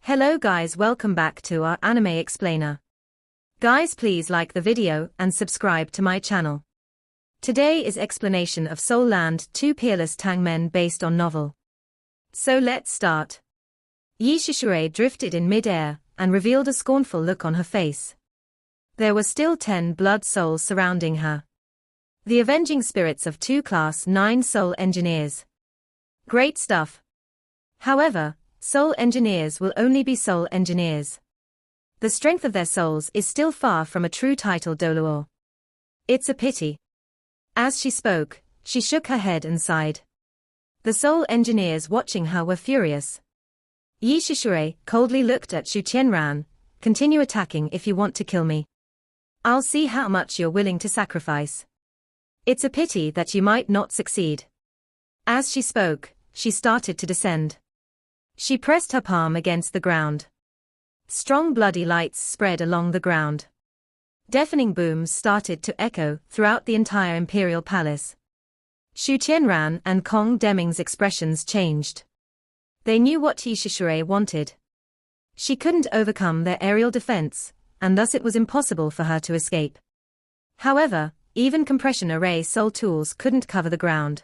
Hello guys, welcome back to our anime explainer. Guys, please like the video and subscribe to my channel. Today is explanation of Soul Land 2 Peerless Tang Men based on novel. So let's start. Yi Shishire drifted in mid-air and revealed a scornful look on her face. There were still 10 blood souls surrounding her. The avenging spirits of 2 Class 9 Soul Engineers. Great stuff. However, Soul Engineers will only be Soul Engineers. The strength of their souls is still far from a true title Douluo. It's a pity. As she spoke, she shook her head and sighed. The Soul Engineers watching her were furious. Yi Shishire coldly looked at Shu Qianran. Continue attacking if you want to kill me. I'll see how much you're willing to sacrifice. It's a pity that you might not succeed. As she spoke, she started to descend. She pressed her palm against the ground. Strong bloody lights spread along the ground. Deafening booms started to echo throughout the entire Imperial palace. Shu Qianran and Kong Deming's expressions changed. They knew what Yi Shishire wanted. She couldn't overcome their aerial defense, and thus it was impossible for her to escape. However, even compression array soul tools couldn't cover the ground.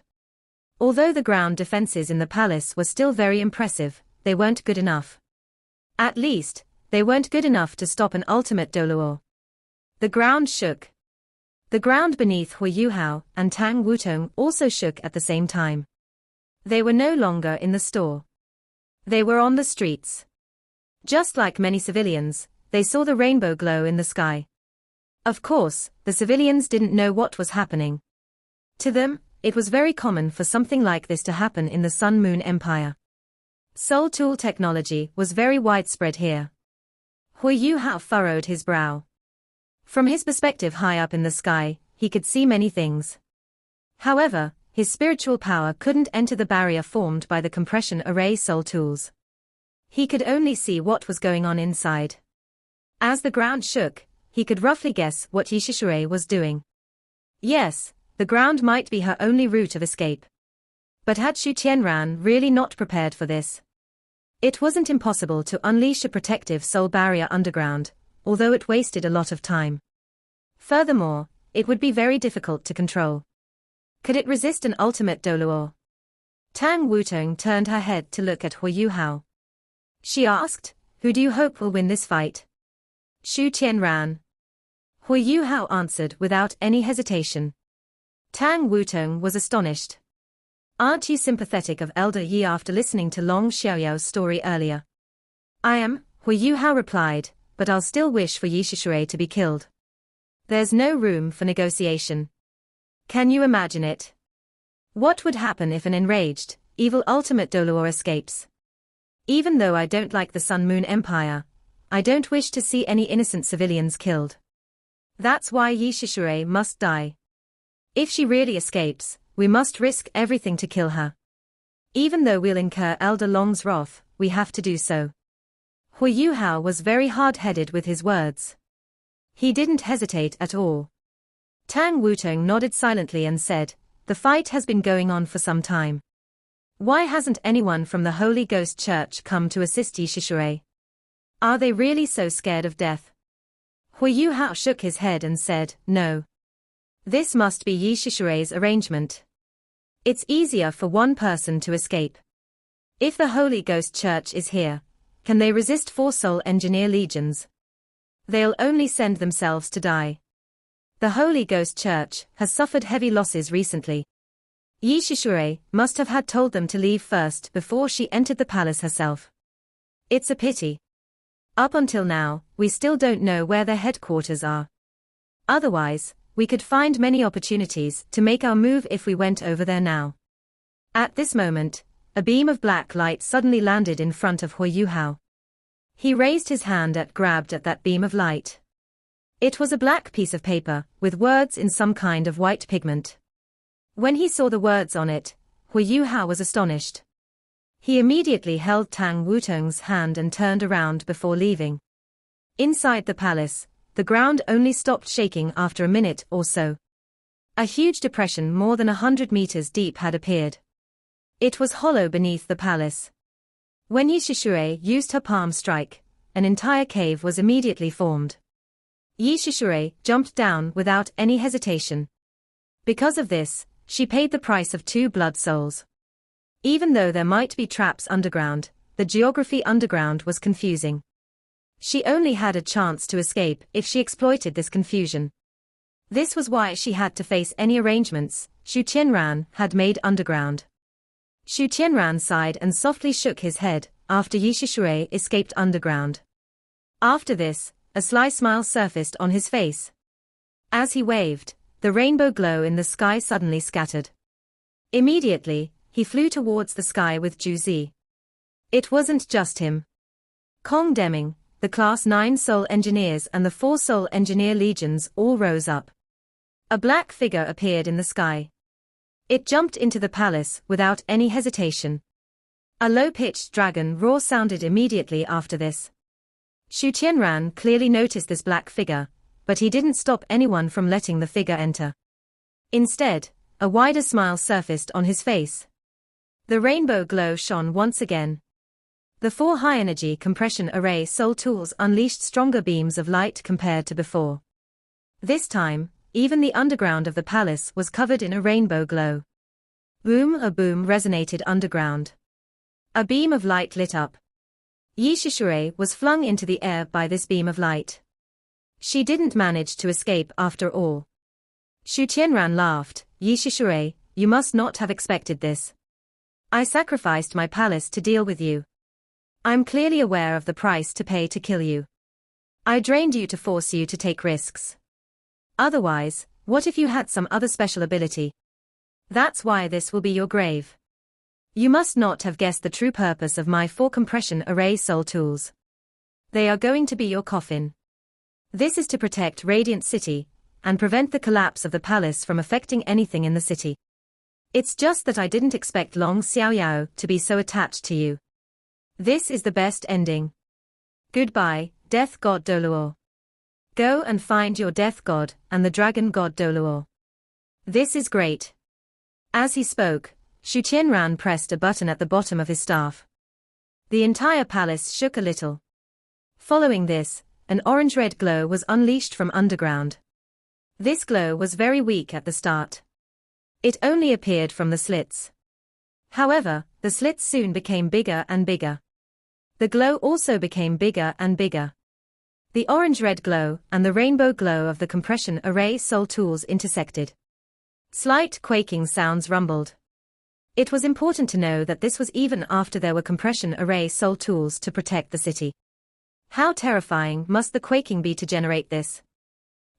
Although the ground defenses in the palace were still very impressive, they weren't good enough. At least, they weren't good enough to stop an ultimate Douluo. The ground shook. The ground beneath Huo Yuhao and Tang Wutong also shook at the same time. They were no longer in the store. They were on the streets. Just like many civilians, they saw the rainbow glow in the sky. Of course, the civilians didn't know what was happening. To them, it was very common for something like this to happen in the Sun Moon Empire. Soul tool technology was very widespread here. Huo Yuhao furrowed his brow. From his perspective high up in the sky, he could see many things. However, his spiritual power couldn't enter the barrier formed by the compression array soul tools. He could only see what was going on inside. As the ground shook, he could roughly guess what Yi Shishire was doing. Yes, the ground might be her only route of escape. But had Shu Qianran really not prepared for this? It wasn't impossible to unleash a protective soul barrier underground, although it wasted a lot of time. Furthermore, it would be very difficult to control. Could it resist an ultimate Douluo? Tang Wutong turned her head to look at Huo Yuhao. She asked, "Who do you hope will win this fight?" Shu Qianran. Huo Yuhao answered without any hesitation. Tang Wutong was astonished. "Aren't you sympathetic of Elder Yi after listening to Long Xiaoyao's story earlier?" "I am," Huo Yuhao replied, "but I'll still wish for Yi Shishire to be killed. There's no room for negotiation. Can you imagine it? What would happen if an enraged, evil ultimate Douluo escapes? Even though I don't like the Sun Moon Empire, I don't wish to see any innocent civilians killed. That's why Yi Shishire must die. If she really escapes, we must risk everything to kill her. Even though we'll incur Elder Long's wrath, we have to do so." Huo Yuhao was very hard-headed with his words. He didn't hesitate at all. Tang Wutong nodded silently and said, "The fight has been going on for some time. Why hasn't anyone from the Holy Ghost Church come to assist Yi Shishire? Are they really so scared of death?" Huo Yuhao shook his head and said, "No. This must be Yi Shishire's arrangement. It's easier for one person to escape. If the Holy Ghost Church is here, can they resist 4 Soul Engineer legions? They'll only send themselves to die. The Holy Ghost Church has suffered heavy losses recently. Yi Shishire must have had told them to leave first before she entered the palace herself. It's a pity. Up until now, we still don't know where their headquarters are. Otherwise, we could find many opportunities to make our move if we went over there now." At this moment, a beam of black light suddenly landed in front of Huo Yuhao. He raised his hand and grabbed at that beam of light. It was a black piece of paper, with words in some kind of white pigment. When he saw the words on it, Huo Yuhao was astonished. He immediately held Tang Wutong's hand and turned around before leaving. Inside the palace, the ground only stopped shaking after a minute or so. A huge depression more than 100 meters deep had appeared. It was hollow beneath the palace. When Yi Shishui used her palm strike, an entire cave was immediately formed. Yi Shishui jumped down without any hesitation. Because of this, she paid the price of 2 blood souls. Even though there might be traps underground, the geography underground was confusing. She only had a chance to escape if she exploited this confusion. This was why she had to face any arrangements Xu Qianran had made underground. Xu Qianran sighed and softly shook his head after Yi Shishui escaped underground. After this, a sly smile surfaced on his face. As he waved, the rainbow glow in the sky suddenly scattered. Immediately, he flew towards the sky with Zhu Zi. It wasn't just him. Kong Deming, the Class 9 Soul Engineers and the 4 Soul Engineer Legions all rose up. A black figure appeared in the sky. It jumped into the palace without any hesitation. A low-pitched dragon roar sounded immediately after this. Xu Qianran clearly noticed this black figure, but he didn't stop anyone from letting the figure enter. Instead, a wider smile surfaced on his face. The rainbow glow shone once again. The 4 high-energy compression array soul tools unleashed stronger beams of light compared to before. This time, even the underground of the palace was covered in a rainbow glow. Boom! A boom resonated underground. A beam of light lit up. Yi Shishui was flung into the air by this beam of light. She didn't manage to escape after all. Xu Qianran laughed. Yi Shishui, you must not have expected this. I sacrificed my palace to deal with you. I'm clearly aware of the price to pay to kill you. I drained you to force you to take risks. Otherwise, what if you had some other special ability? That's why this will be your grave. You must not have guessed the true purpose of my 4 compression array soul tools. They are going to be your coffin. This is to protect Radiant City, and prevent the collapse of the palace from affecting anything in the city. It's just that I didn't expect Long Xiaoyao to be so attached to you. This is the best ending. Goodbye, Death God Douluo. Go and find your Death God and the Dragon God Douluo. This is great. As he spoke, Xu Qianran pressed a button at the bottom of his staff. The entire palace shook a little. Following this, an orange-red glow was unleashed from underground. This glow was very weak at the start. It only appeared from the slits. However, the slits soon became bigger and bigger. The glow also became bigger and bigger. The orange-red glow and the rainbow glow of the compression array soul tools intersected. Slight quaking sounds rumbled. It was important to know that this was even after there were compression array soul tools to protect the city. How terrifying must the quaking be to generate this?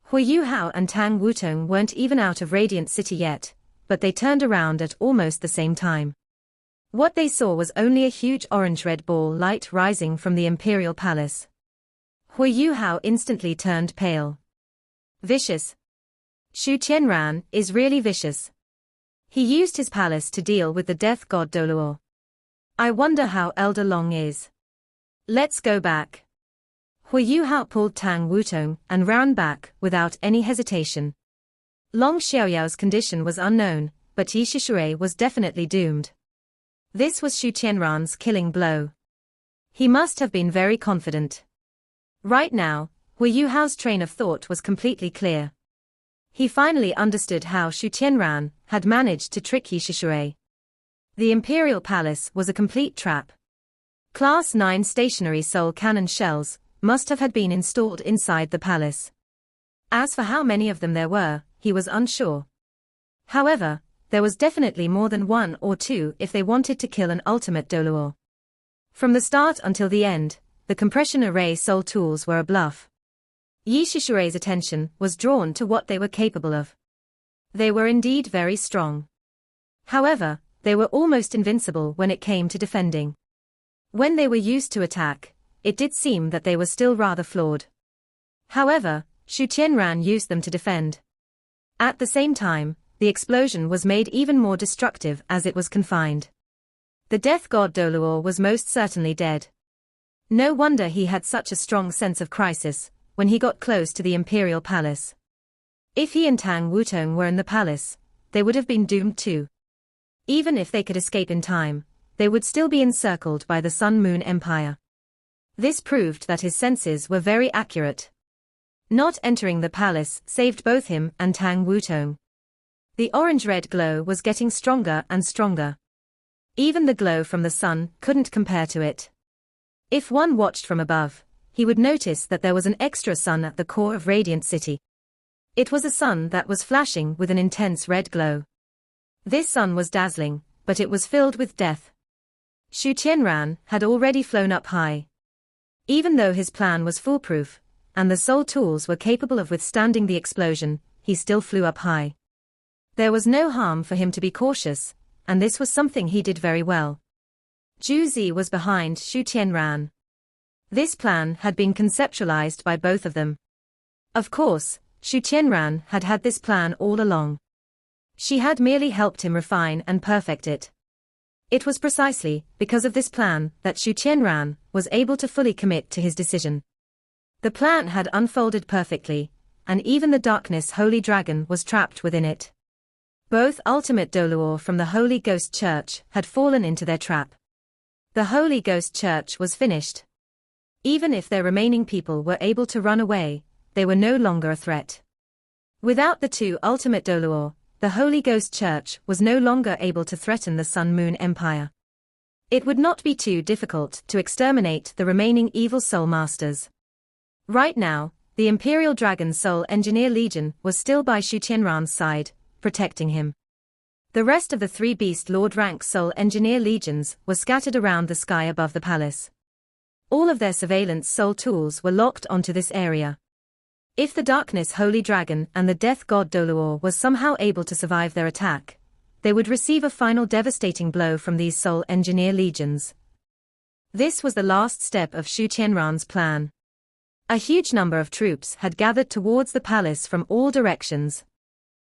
Huo Yuhao and Tang Wutong weren't even out of Radiant City yet, but they turned around at almost the same time. What they saw was only a huge orange-red ball light rising from the Imperial Palace. Huo Yuhao instantly turned pale. Vicious. Xu Qianran is really vicious. He used his palace to deal with the Death God Douluo. I wonder how Elder Long is. Let's go back. Huo Yuhao pulled Tang Wutong and ran back without any hesitation. Long Xiaoyao's condition was unknown, but Yi Shishui was definitely doomed. This was Xu Qianran's killing blow. He must have been very confident. Right now, Huo Yuhao's train of thought was completely clear. He finally understood how Xu Qianran had managed to trick Yi Shishui. The Imperial Palace was a complete trap. Class 9 stationary soul cannon shells must have had been installed inside the palace. As for how many of them there were, he was unsure. However, there was definitely more than 1 or 2 if they wanted to kill an ultimate Douluo. From the start until the end, the compression array soul tools were a bluff. Yi Shishui's attention was drawn to what they were capable of. They were indeed very strong. However, they were almost invincible when it came to defending. When they were used to attack, it did seem that they were still rather flawed. However, Xu Qianran used them to defend. At the same time, the explosion was made even more destructive as it was confined. The Death God Douluo was most certainly dead. No wonder he had such a strong sense of crisis when he got close to the Imperial Palace. If he and Tang Wutong were in the palace, they would have been doomed too. Even if they could escape in time, they would still be encircled by the Sun-Moon Empire. This proved that his senses were very accurate. Not entering the palace saved both him and Tang Wutong. The orange-red glow was getting stronger and stronger. Even the glow from the sun couldn't compare to it. If one watched from above, he would notice that there was an extra sun at the core of Radiant City. It was a sun that was flashing with an intense red glow. This sun was dazzling, but it was filled with death. Xu Tianran had already flown up high. Even though his plan was foolproof, and the soul tools were capable of withstanding the explosion, he still flew up high. There was no harm for him to be cautious, and this was something he did very well. Zhu Zi was behind Xu Tianran. This plan had been conceptualized by both of them. Of course, Xu Tianran had had this plan all along. She had merely helped him refine and perfect it. It was precisely because of this plan that Xu Tianran was able to fully commit to his decision. The plan had unfolded perfectly, and even the darkness holy dragon was trapped within it. Both ultimate Douluo from the Holy Ghost Church had fallen into their trap. The Holy Ghost Church was finished. Even if their remaining people were able to run away, they were no longer a threat. Without the two ultimate Douluo, the Holy Ghost Church was no longer able to threaten the Sun-Moon Empire. It would not be too difficult to exterminate the remaining evil soul masters. Right now, the Imperial Dragon Soul Engineer Legion was still by Xu Tianran's side, protecting him. The rest of the 3 Beast Lord rank Soul Engineer Legions were scattered around the sky above the palace. All of their surveillance soul tools were locked onto this area. If the Darkness Holy Dragon and the Death God Douluo was somehow able to survive their attack, they would receive a final devastating blow from these Soul Engineer Legions. This was the last step of Xu Tianran's plan. A huge number of troops had gathered towards the palace from all directions.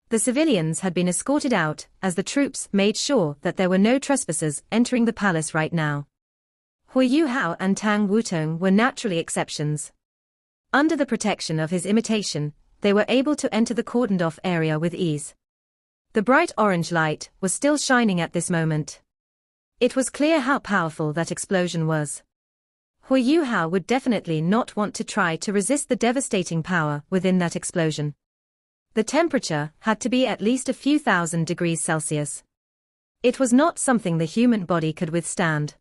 The civilians had been escorted out as the troops made sure that there were no trespassers entering the palace right now. Huo Yuhao and Tang Wutong were naturally exceptions. Under the protection of his imitation, they were able to enter the cordoned-off area with ease. The bright orange light was still shining at this moment. It was clear how powerful that explosion was. Huo Yuhao would definitely not want to try to resist the devastating power within that explosion. The temperature had to be at least a few thousand degrees Celsius. It was not something the human body could withstand.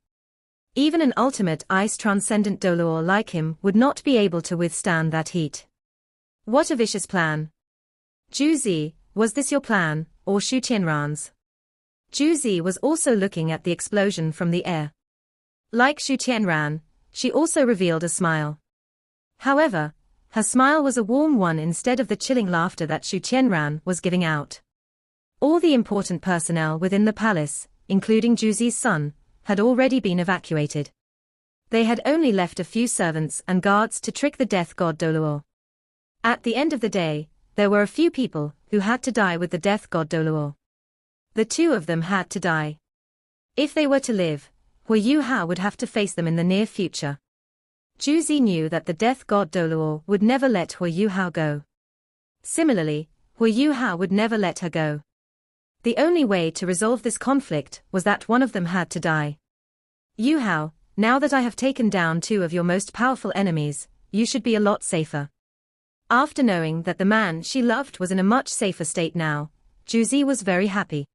Even an ultimate ice transcendent Douluo like him would not be able to withstand that heat. What a vicious plan. Zhu Zi, was this your plan, or Xu Tianran's? Zhu Zi was also looking at the explosion from the air. Like Xu Tianran, she also revealed a smile. However, her smile was a warm one instead of the chilling laughter that Xu Tianran was giving out. All the important personnel within the palace, including Zhu Zi's son, had already been evacuated. They had only left a few servants and guards to trick the death god Douluo. At the end of the day, there were a few people who had to die with the death god Douluo. The 2 of them had to die. If they were to live, Huo Yuhao would have to face them in the near future. Zhu Zi knew that the death god Douluo would never let Huo Yuhao go. Similarly, Huo Yuhao would never let her go. The only way to resolve this conflict was that one of them had to die. Yuhao, now that I have taken down 2 of your most powerful enemies, you should be a lot safer. After knowing that the man she loved was in a much safer state now, Zhu Zi was very happy.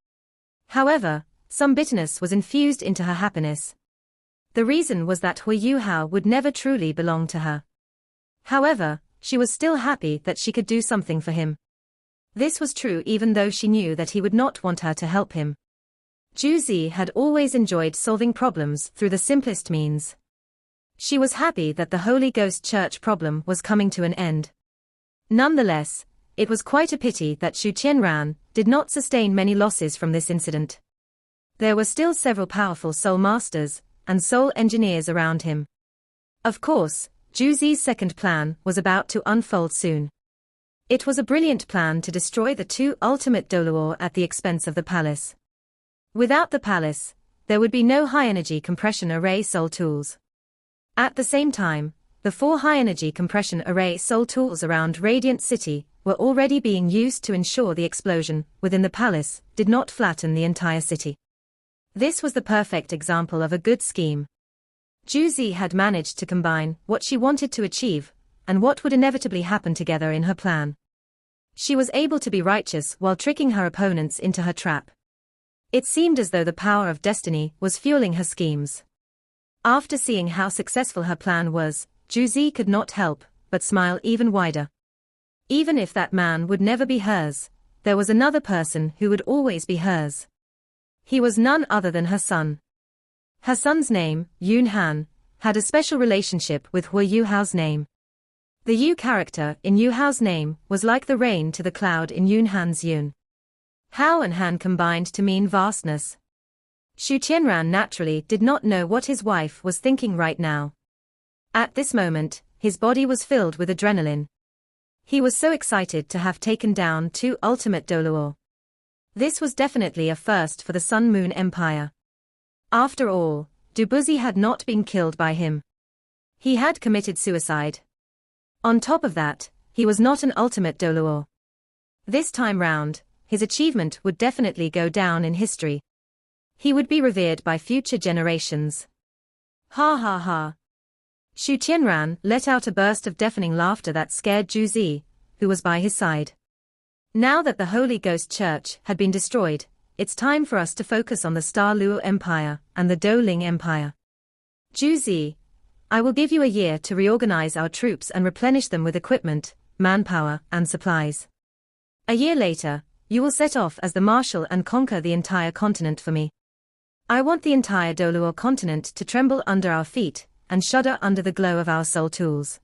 However, some bitterness was infused into her happiness. The reason was that Huo Yuhao would never truly belong to her. However, she was still happy that she could do something for him. This was true even though she knew that he would not want her to help him. Zhu Zi had always enjoyed solving problems through the simplest means. She was happy that the Holy Ghost Church problem was coming to an end. Nonetheless, it was quite a pity that Xu Tianran did not sustain many losses from this incident. There were still several powerful soul masters and soul engineers around him. Of course, Zhu Zi's second plan was about to unfold soon. It was a brilliant plan to destroy the 2 ultimate Douluo at the expense of the palace. Without the palace, there would be no high-energy compression array soul tools. At the same time, the 4 high-energy compression array soul tools around Radiant City were already being used to ensure the explosion within the palace did not flatten the entire city. This was the perfect example of a good scheme. Juzi had managed to combine what she wanted to achieve and what would inevitably happen together in her plan. She was able to be righteous while tricking her opponents into her trap. It seemed as though the power of destiny was fueling her schemes. After seeing how successful her plan was, Juzi could not help but smile even wider. Even if that man would never be hers, there was another person who would always be hers. He was none other than her son. Her son's name, Yun Han, had a special relationship with Huo Yuhao's name. The Yu character in Yu Hao's name was like the rain to the cloud in Yun Han's Yun. Hao and Han combined to mean vastness. Xu Qianran naturally did not know what his wife was thinking right now. At this moment, his body was filled with adrenaline. He was so excited to have taken down two ultimate Douluo. This was definitely a first for the Sun Moon Empire. After all, Dubuzi had not been killed by him. He had committed suicide. On top of that, he was not an ultimate Douluo. This time round, his achievement would definitely go down in history. He would be revered by future generations. Ha ha ha. Xu Qianran let out a burst of deafening laughter that scared Juzi, who was by his side. Now that the Holy Ghost Church had been destroyed, it's time for us to focus on the Star Luo Empire and the Douling Empire. Juzi, I will give you a year to reorganize our troops and replenish them with equipment, manpower, and supplies. A year later, you will set off as the marshal and conquer the entire continent for me. I want the entire Douluo continent to tremble under our feet and shudder under the glow of our soul tools.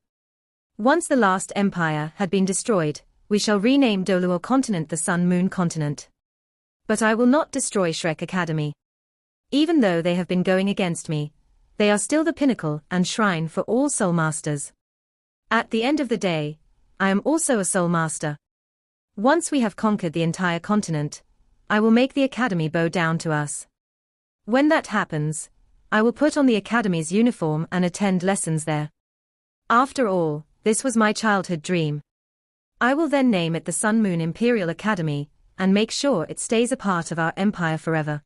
Once the last empire had been destroyed, we shall rename Douluo continent the Sun Moon continent. But I will not destroy Shrek Academy. Even though they have been going against me, they are still the pinnacle and shrine for all soul masters. At the end of the day, I am also a soul master. Once we have conquered the entire continent, I will make the academy bow down to us. When that happens, I will put on the academy's uniform and attend lessons there. After all, this was my childhood dream. I will then name it the Sun Moon Imperial Academy, and make sure it stays a part of our empire forever.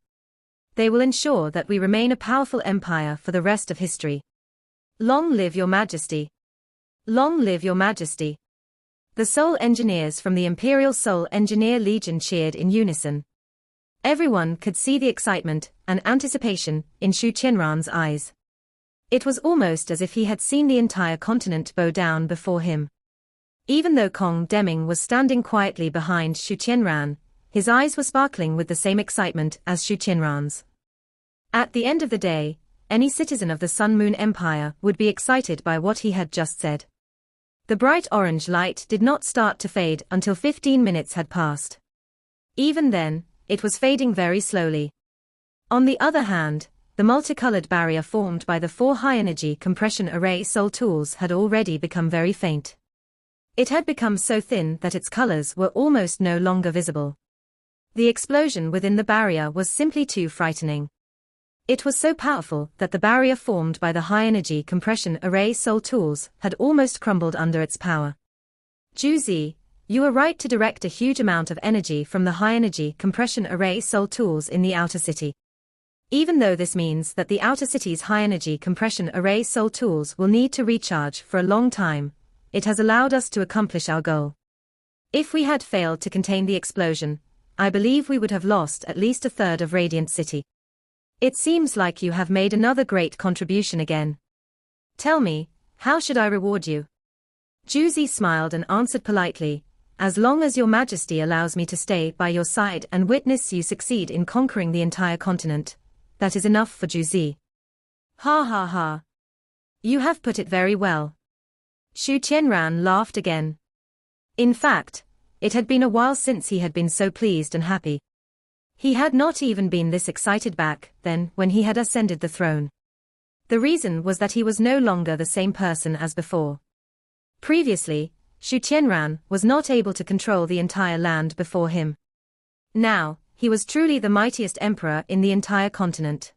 They will ensure that we remain a powerful empire for the rest of history. Long live your majesty. Long live your majesty. The soul engineers from the Imperial Soul Engineer Legion cheered in unison. Everyone could see the excitement and anticipation in Xu Qianran's eyes. It was almost as if he had seen the entire continent bow down before him. Even though Kong Deming was standing quietly behind Xu Qianran, his eyes were sparkling with the same excitement as Xu Qianran's. At the end of the day, any citizen of the Sun Moon Empire would be excited by what he had just said. The bright orange light did not start to fade until 15 minutes had passed. Even then, it was fading very slowly. On the other hand, the multicolored barrier formed by the 4 high-energy compression array soul tools had already become very faint. It had become so thin that its colors were almost no longer visible. The explosion within the barrier was simply too frightening. It was so powerful that the barrier formed by the high-energy compression array soul tools had almost crumbled under its power. Juzi, you were right to direct a huge amount of energy from the high-energy compression array soul tools in the outer city. Even though this means that the outer city's high-energy compression array soul tools will need to recharge for a long time, it has allowed us to accomplish our goal. If we had failed to contain the explosion, I believe we would have lost at least a third of Radiant City. It seems like you have made another great contribution again. Tell me, how should I reward you? Juzi smiled and answered politely, as long as your majesty allows me to stay by your side and witness you succeed in conquering the entire continent, that is enough for Juzi. Ha ha ha. You have put it very well. Xu Qianran laughed again. In fact, it had been a while since he had been so pleased and happy. He had not even been this excited back then when he had ascended the throne. The reason was that he was no longer the same person as before. Previously, Xu Qianran was not able to control the entire land before him. Now, he was truly the mightiest emperor in the entire continent.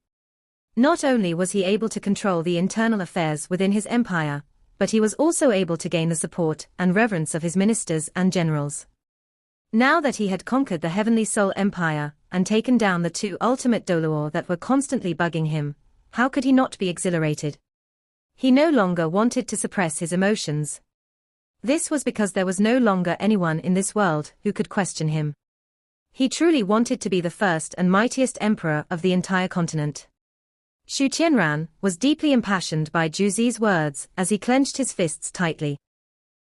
Not only was he able to control the internal affairs within his empire, but he was also able to gain the support and reverence of his ministers and generals. Now that he had conquered the Heavenly Soul Empire and taken down the two ultimate Douluo that were constantly bugging him, how could he not be exhilarated? He no longer wanted to suppress his emotions. This was because there was no longer anyone in this world who could question him. He truly wanted to be the first and mightiest emperor of the entire continent. Xu Qianran was deeply impassioned by Zhu Zi's words as he clenched his fists tightly.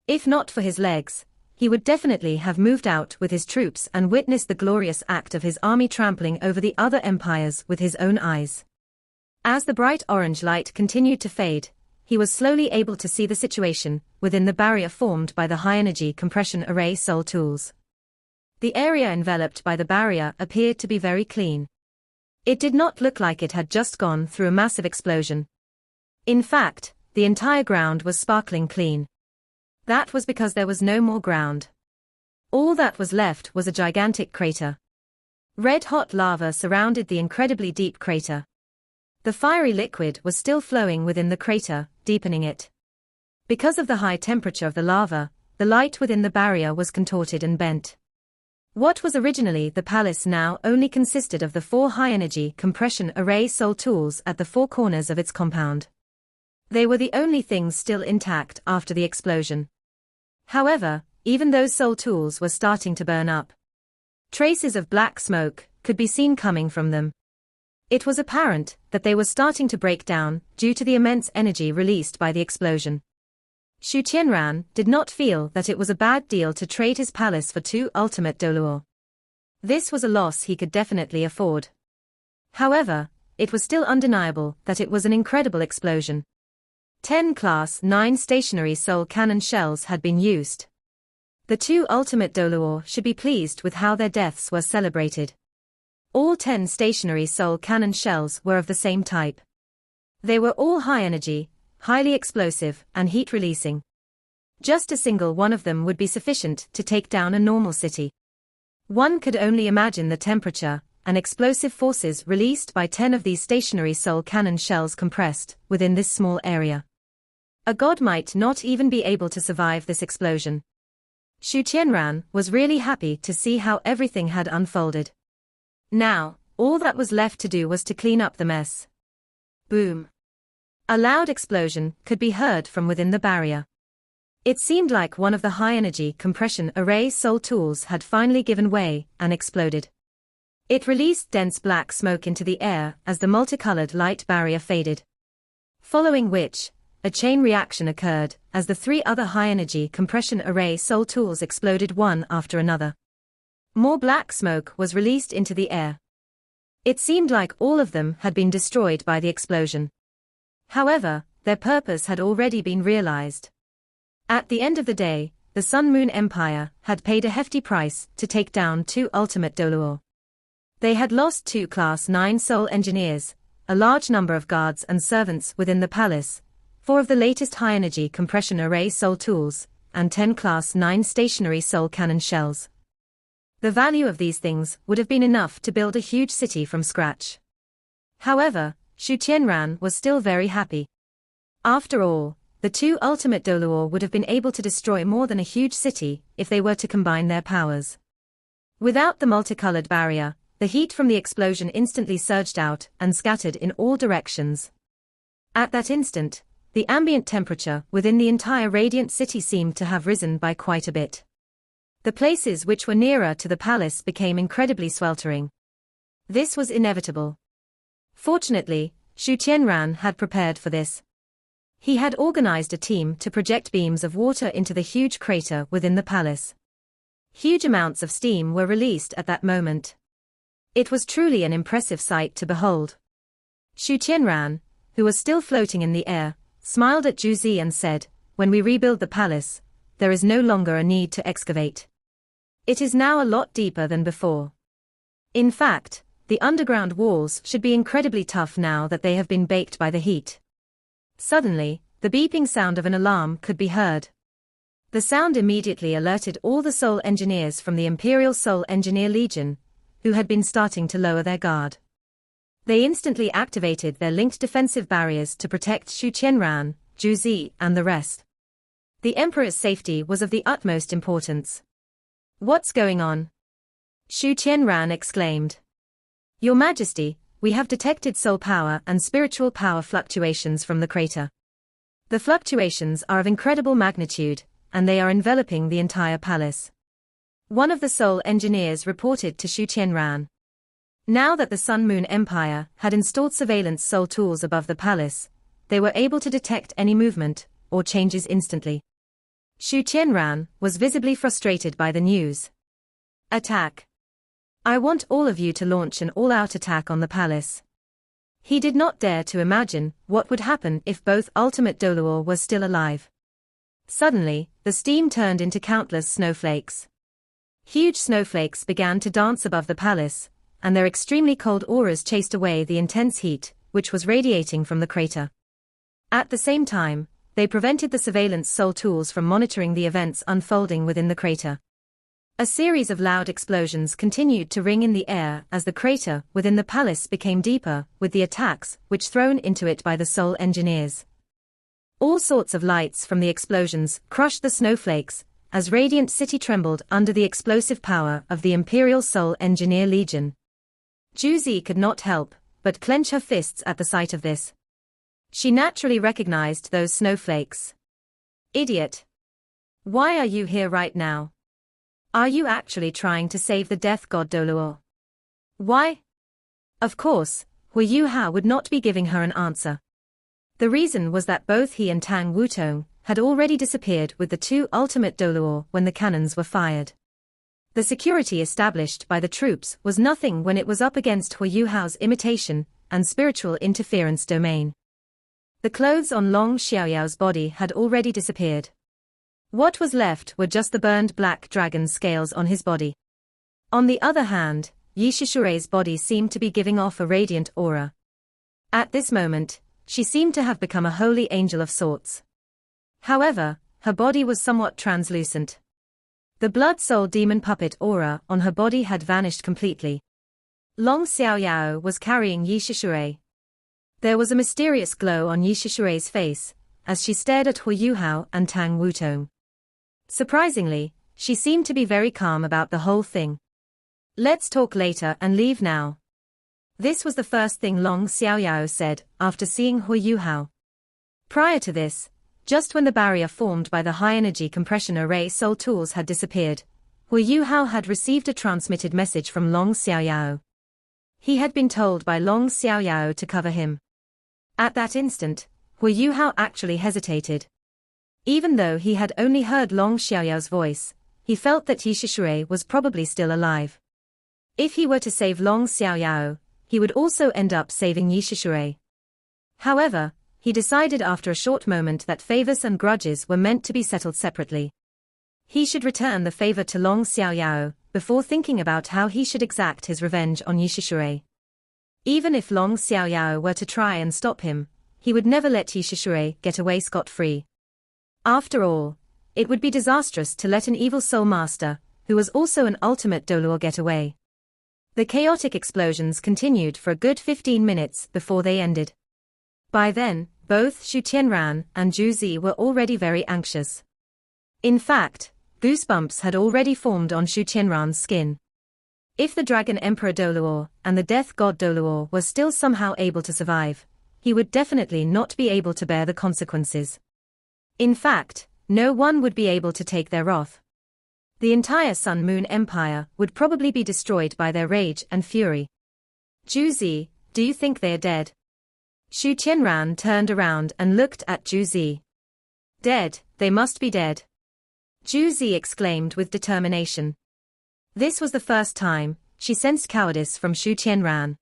If not for his legs, he would definitely have moved out with his troops and witnessed the glorious act of his army trampling over the other empires with his own eyes. As the bright orange light continued to fade, he was slowly able to see the situation within the barrier formed by the high-energy compression array soul tools. The area enveloped by the barrier appeared to be very clean. It did not look like it had just gone through a massive explosion. In fact, the entire ground was sparkling clean. That was because there was no more ground. All that was left was a gigantic crater. Red-hot lava surrounded the incredibly deep crater. The fiery liquid was still flowing within the crater, deepening it. Because of the high temperature of the lava, the light within the barrier was contorted and bent. What was originally the palace now only consisted of the 4 high-energy compression array soul tools at the 4 corners of its compound. They were the only things still intact after the explosion. However, even those soul tools were starting to burn up. Traces of black smoke could be seen coming from them. It was apparent that they were starting to break down due to the immense energy released by the explosion. Xu Qianran did not feel that it was a bad deal to trade his palace for 2 ultimate Douluo. This was a loss he could definitely afford. However, it was still undeniable that it was an incredible explosion. 10 Class 9 stationary soul cannon shells had been used. The 2 ultimate Douluo should be pleased with how their deaths were celebrated. All 10 stationary soul cannon shells were of the same type. They were all high energy, highly explosive, and heat-releasing. Just a single one of them would be sufficient to take down a normal city. One could only imagine the temperature and explosive forces released by 10 of these stationary soul cannon shells compressed within this small area. A god might not even be able to survive this explosion. Xu Qianran was really happy to see how everything had unfolded. Now, all that was left to do was to clean up the mess. Boom. A loud explosion could be heard from within the barrier. It seemed like one of the high-energy compression array soul tools had finally given way and exploded. It released dense black smoke into the air as the multicolored light barrier faded. Following which, a chain reaction occurred as the 3 other high-energy compression array soul tools exploded one after another. More black smoke was released into the air. It seemed like all of them had been destroyed by the explosion. However, their purpose had already been realized. At the end of the day, the Sun Moon Empire had paid a hefty price to take down 2 ultimate Douluo. They had lost 2 Class 9 soul engineers, a large number of guards and servants within the palace, 4 of the latest high-energy compression array soul tools, and 10 Class 9 stationary soul cannon shells. The value of these things would have been enough to build a huge city from scratch. However, Xu Qianran was still very happy. After all, the 2 ultimate Douluo would have been able to destroy more than a huge city if they were to combine their powers. Without the multicolored barrier, the heat from the explosion instantly surged out and scattered in all directions. At that instant, the ambient temperature within the entire radiant city seemed to have risen by quite a bit. The places which were nearer to the palace became incredibly sweltering. This was inevitable. Fortunately, Xu Qianran had prepared for this. He had organized a team to project beams of water into the huge crater within the palace. Huge amounts of steam were released at that moment. It was truly an impressive sight to behold. Xu Qianran, who was still floating in the air, smiled at Zhu Zi and said, "When we rebuild the palace, there is no longer a need to excavate. It is now a lot deeper than before. In fact, the underground walls should be incredibly tough now that they have been baked by the heat." Suddenly, the beeping sound of an alarm could be heard. The sound immediately alerted all the Soul Engineers from the Imperial Soul Engineer Legion, who had been starting to lower their guard. They instantly activated their linked defensive barriers to protect Xu Qianran, Zhu Zi, and the rest. The Emperor's safety was of the utmost importance. "What's going on?" Xu Qianran exclaimed. Your Majesty, we have detected soul power and spiritual power fluctuations from the crater. The fluctuations are of incredible magnitude, and they are enveloping the entire palace. One of the Soul engineers reported to Xu Qianran. Now that the Sun Moon Empire had installed surveillance Soul tools above the palace, they were able to detect any movement or changes instantly. Xu Qianran was visibly frustrated by the news. Attack. I want all of you to launch an all-out attack on the palace. He did not dare to imagine what would happen if both Ultimate Douluo were still alive. Suddenly, the steam turned into countless snowflakes. Huge snowflakes began to dance above the palace, and their extremely cold auras chased away the intense heat, which was radiating from the crater. At the same time, they prevented the surveillance Soul tools from monitoring the events unfolding within the crater. A series of loud explosions continued to ring in the air as the crater within the palace became deeper with the attacks which thrown into it by the Soul engineers. All sorts of lights from the explosions crushed the snowflakes, as Radiant City trembled under the explosive power of the Imperial Soul Engineer Legion. Juzi could not help but clench her fists at the sight of this. She naturally recognized those snowflakes. Idiot! Why are you here right now? Are you actually trying to save the death god Douluo? Why? Of course, Huo Yuhao would not be giving her an answer. The reason was that both he and Tang Wutong had already disappeared with the two ultimate Douluo when the cannons were fired. The security established by the troops was nothing when it was up against Huo Yuhao's imitation and spiritual interference domain. The clothes on Long Xiaoyao's body had already disappeared. What was left were just the burned black dragon scales on his body. On the other hand, Yi Shishurei's body seemed to be giving off a radiant aura. At this moment, she seemed to have become a holy angel of sorts. However, her body was somewhat translucent. The blood-soul demon puppet aura on her body had vanished completely. Long Xiaoyao was carrying Yi Shishurei. There was a mysterious glow on Yi Shishurei's face as she stared at Huo Yuhao and Tang Wutong. Surprisingly, she seemed to be very calm about the whole thing. Let's talk later and leave now. This was the first thing Long Xiaoyao said after seeing Huo Yuhao. Prior to this, just when the barrier formed by the high-energy compression array Soul tools had disappeared, Huo Yuhao had received a transmitted message from Long Xiaoyao. He had been told by Long Xiaoyao to cover him. At that instant, Huo Yuhao actually hesitated. Even though he had only heard Long Xiaoyao's voice, he felt that Yi Shishurei was probably still alive. If he were to save Long Xiaoyao, he would also end up saving Yi Shishurei. However, he decided after a short moment that favors and grudges were meant to be settled separately. He should return the favor to Long Xiaoyao before thinking about how he should exact his revenge on Yi Shishurei. Even if Long Xiaoyao were to try and stop him, he would never let Yi Shishurei get away scot-free. After all, it would be disastrous to let an evil soul master, who was also an ultimate Douluo, get away. The chaotic explosions continued for a good 15 minutes before they ended. By then, both Xu Qianran and Zhu Zi were already very anxious. In fact, goosebumps had already formed on Xu Qianran's skin. If the Dragon Emperor Douluo and the Death God Douluo were still somehow able to survive, he would definitely not be able to bear the consequences. In fact, no one would be able to take their wrath. The entire Sun Moon Empire would probably be destroyed by their rage and fury. Zhu Zi, do you think they are dead? Xu Qianran turned around and looked at Zhu Zi. Dead, they must be dead. Zhu Zi exclaimed with determination. This was the first time she sensed cowardice from Xu Qianran.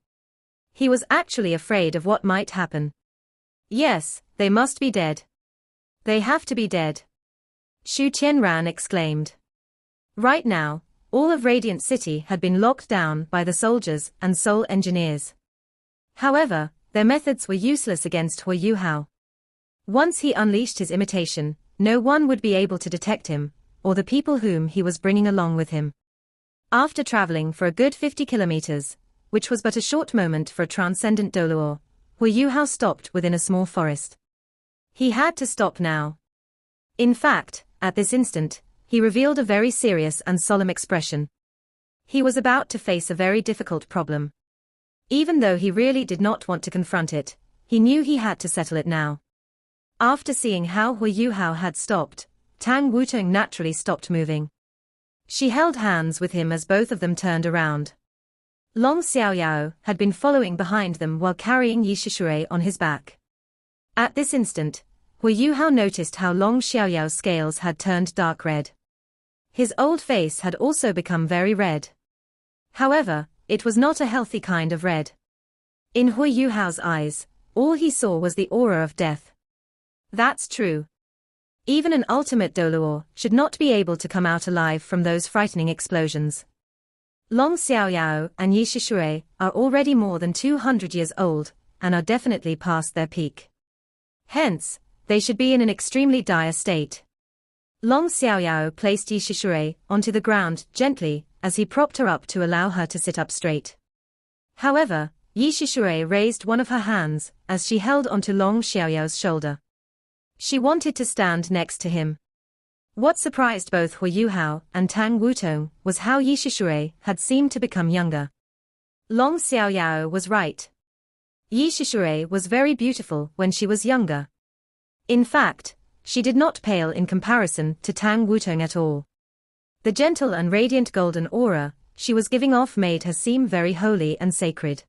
He was actually afraid of what might happen. Yes, they must be dead. They have to be dead. Xu Qianran exclaimed. Right now, all of Radiant City had been locked down by the soldiers and Soul engineers. However, their methods were useless against Huo Yuhao. Once he unleashed his imitation, no one would be able to detect him, or the people whom he was bringing along with him. After traveling for a good 50 kilometers, which was but a short moment for a transcendent Douluo, Huo Yuhao stopped within a small forest. He had to stop now. In fact, at this instant, he revealed a very serious and solemn expression. He was about to face a very difficult problem. Even though he really did not want to confront it, he knew he had to settle it now. After seeing how Huo Yuhao had stopped, Tang Wutong naturally stopped moving. She held hands with him as both of them turned around. Long Xiaoyao had been following behind them while carrying Yi Shishui on his back. At this instant, Huo Yuhao noticed how Long Xiaoyao's scales had turned dark red. His old face had also become very red. However, it was not a healthy kind of red. In Huo Yuhao's eyes, all he saw was the aura of death. That's true. Even an ultimate Douluo should not be able to come out alive from those frightening explosions. Long Xiaoyao and Yi Shishui are already more than 200 years old, and are definitely past their peak. Hence, they should be in an extremely dire state. Long Xiaoyao placed Yi Shishui onto the ground gently, as he propped her up to allow her to sit up straight. However, Yi Shishui raised one of her hands, as she held onto Long Xiaoyao's shoulder. She wanted to stand next to him. What surprised both Huo Yuhao and Tang Wutong was how Yi Shishui had seemed to become younger. Long Xiaoyao was right. Yi Shishui was very beautiful when she was younger. In fact, she did not pale in comparison to Tang Wutong at all. The gentle and radiant golden aura she was giving off made her seem very holy and sacred.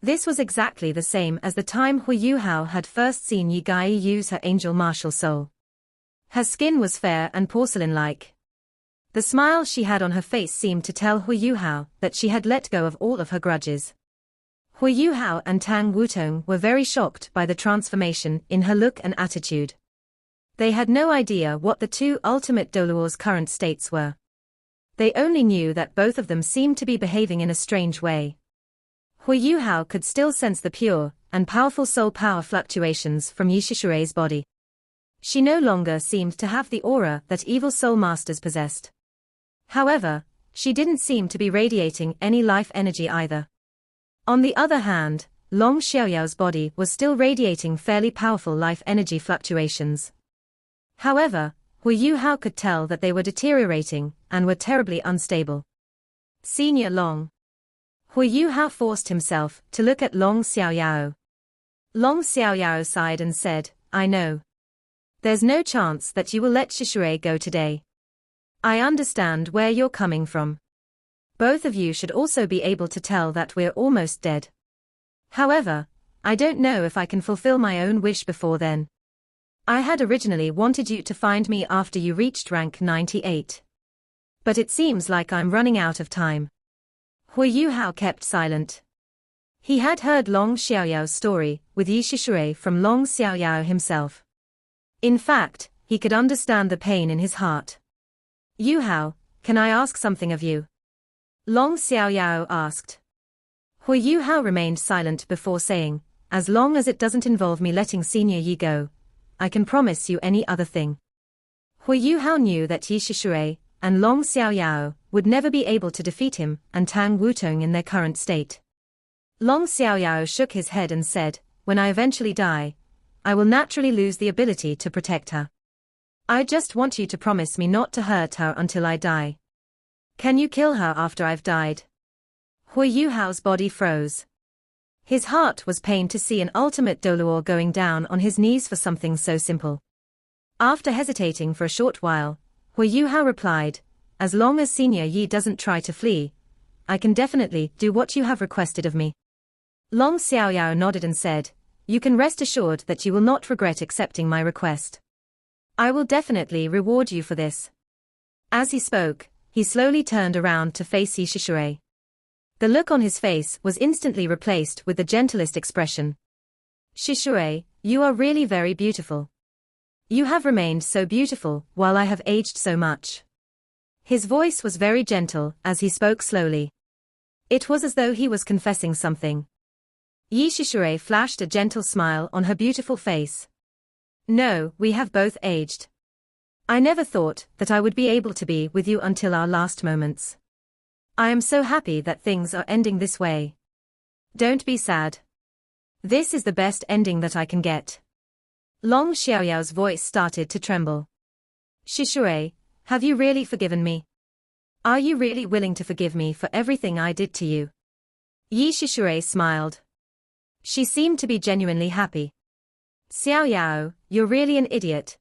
This was exactly the same as the time Huo Yuhao had first seen Yi Gai use her angel martial soul. Her skin was fair and porcelain-like. The smile she had on her face seemed to tell Huo Yuhao that she had let go of all of her grudges. Huo Yuhao and Tang Wutong were very shocked by the transformation in her look and attitude. They had no idea what the two ultimate Douluo's current states were. They only knew that both of them seemed to be behaving in a strange way. Huo Yuhao could still sense the pure and powerful soul power fluctuations from Yi Shishui's body. She no longer seemed to have the aura that evil soul masters possessed. However, she didn't seem to be radiating any life energy either. On the other hand, Long Xiaoyao's body was still radiating fairly powerful life energy fluctuations. However, Huo Yuhao could tell that they were deteriorating and were terribly unstable. Senior Long. Huo Yuhao forced himself to look at Long Xiaoyao. Long Xiaoyao sighed and said, "I know. There's no chance that you will let Shishui go today. I understand where you're coming from. Both of you should also be able to tell that we're almost dead. However, I don't know if I can fulfill my own wish before then. I had originally wanted you to find me after you reached rank 98. But it seems like I'm running out of time." Huo Yuhao kept silent. He had heard Long Xiaoyao's story with Yi Shishui from Long Xiaoyao himself. In fact, he could understand the pain in his heart. "Yuhao, can I ask something of you?" Long Xiaoyao asked. Huo Yuhao remained silent before saying, "As long as it doesn't involve me letting Senior Yi go, I can promise you any other thing." Huo Yuhao knew that Yi Shishui and Long Xiaoyao would never be able to defeat him and Tang Wutong in their current state. Long Xiaoyao shook his head and said, "When I eventually die, I will naturally lose the ability to protect her. I just want you to promise me not to hurt her until I die. Can you kill her after I've died?" Huo Yuhao's body froze. His heart was pained to see an ultimate Douluo going down on his knees for something so simple. After hesitating for a short while, Huo Yuhao replied, "As long as Senior Yi doesn't try to flee, I can definitely do what you have requested of me." Long Xiaoyao nodded and said, "You can rest assured that you will not regret accepting my request. I will definitely reward you for this." As he spoke, he slowly turned around to face Yi Shishui. The look on his face was instantly replaced with the gentlest expression. "Shishui, you are really very beautiful. You have remained so beautiful while I have aged so much." His voice was very gentle as he spoke slowly. It was as though he was confessing something. Yi Shishui flashed a gentle smile on her beautiful face. "No, we have both aged. I never thought that I would be able to be with you until our last moments. I am so happy that things are ending this way. Don't be sad. This is the best ending that I can get." Long Xiaoyao's voice started to tremble. "Shishui, have you really forgiven me? Are you really willing to forgive me for everything I did to you?" Yi Shishure smiled. She seemed to be genuinely happy. Xiao Yao, you're really an idiot.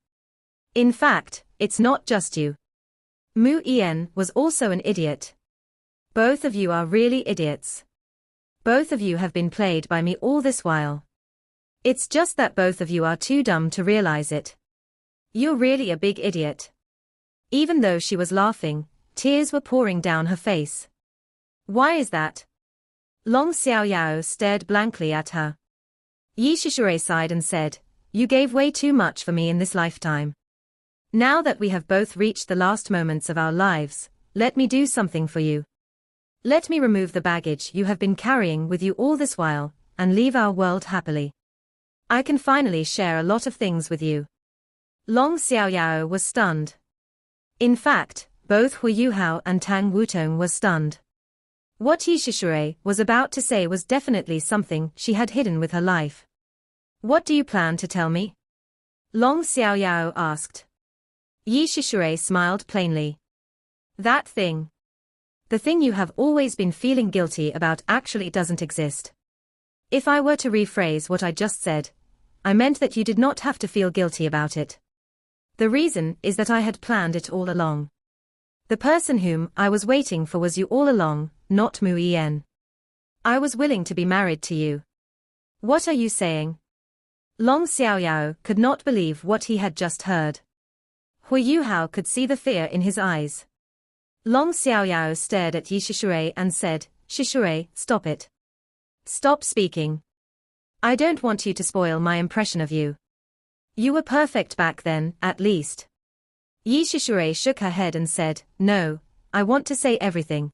In fact, it's not just you. Mu Yan was also an idiot. Both of you are really idiots. Both of you have been played by me all this while. It's just that both of you are too dumb to realize it. You're really a big idiot. Even though she was laughing, tears were pouring down her face. Why is that? Long Xiao Yao stared blankly at her. Yi Shishure sighed and said, You gave way too much for me in this lifetime. Now that we have both reached the last moments of our lives, let me do something for you. Let me remove the baggage you have been carrying with you all this while, and leave our world happily. I can finally share a lot of things with you. Long Xiao Yao was stunned. In fact, both Huo Yuhao and Tang Wutong were stunned. What Yi Shishure was about to say was definitely something she had hidden with her life. What do you plan to tell me? Long Xiao Yao asked. Yi Shishure smiled plainly. That thing. The thing you have always been feeling guilty about actually doesn't exist. If I were to rephrase what I just said, I meant that you did not have to feel guilty about it. The reason is that I had planned it all along. The person whom I was waiting for was you all along, not Mu Yan. I was willing to be married to you. What are you saying? Long Xiao Yao could not believe what he had just heard. Huo Yuhao could see the fear in his eyes. Long Xiao Yao stared at Yi Shishure and said, Shishure, stop it. Stop speaking. I don't want you to spoil my impression of you. You were perfect back then, at least. Yi Shishure shook her head and said, No, I want to say everything.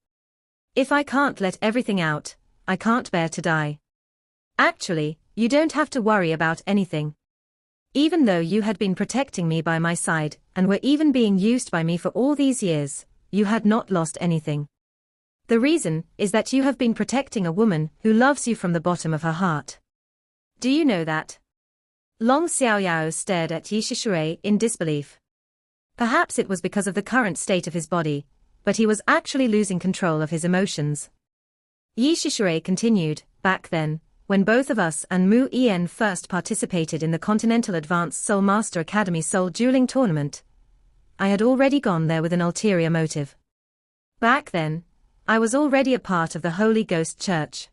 If I can't let everything out, I can't bear to die. Actually, you don't have to worry about anything. Even though you had been protecting me by my side, and were even being used by me for all these years, you had not lost anything. The reason is that you have been protecting a woman who loves you from the bottom of her heart. Do you know that? Long Xiao Yao stared at Yi Shishure in disbelief. Perhaps it was because of the current state of his body, but he was actually losing control of his emotions. Yi Shishure continued, Back then, when both of us and Mu Yan first participated in the Continental Advanced Soul Master Academy Soul Dueling Tournament, I had already gone there with an ulterior motive. Back then, I was already a part of the Holy Ghost Church.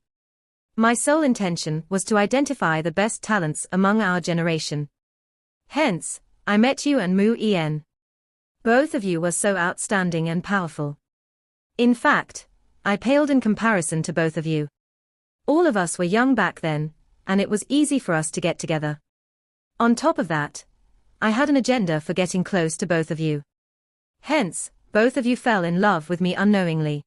My sole intention was to identify the best talents among our generation. Hence, I met you and Mu Yan. Both of you were so outstanding and powerful. In fact, I paled in comparison to both of you. All of us were young back then, and it was easy for us to get together. On top of that, I had an agenda for getting close to both of you. Hence, both of you fell in love with me unknowingly.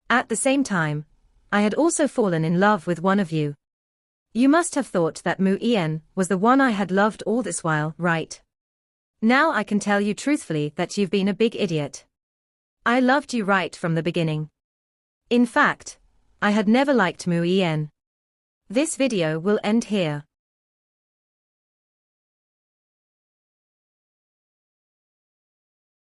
At the same time, I had also fallen in love with one of you. You must have thought that Mu Yan was the one I had loved all this while, right? Now I can tell you truthfully that you've been a big idiot. I loved you right from the beginning. In fact, I had never liked Mu Yan. This video will end here.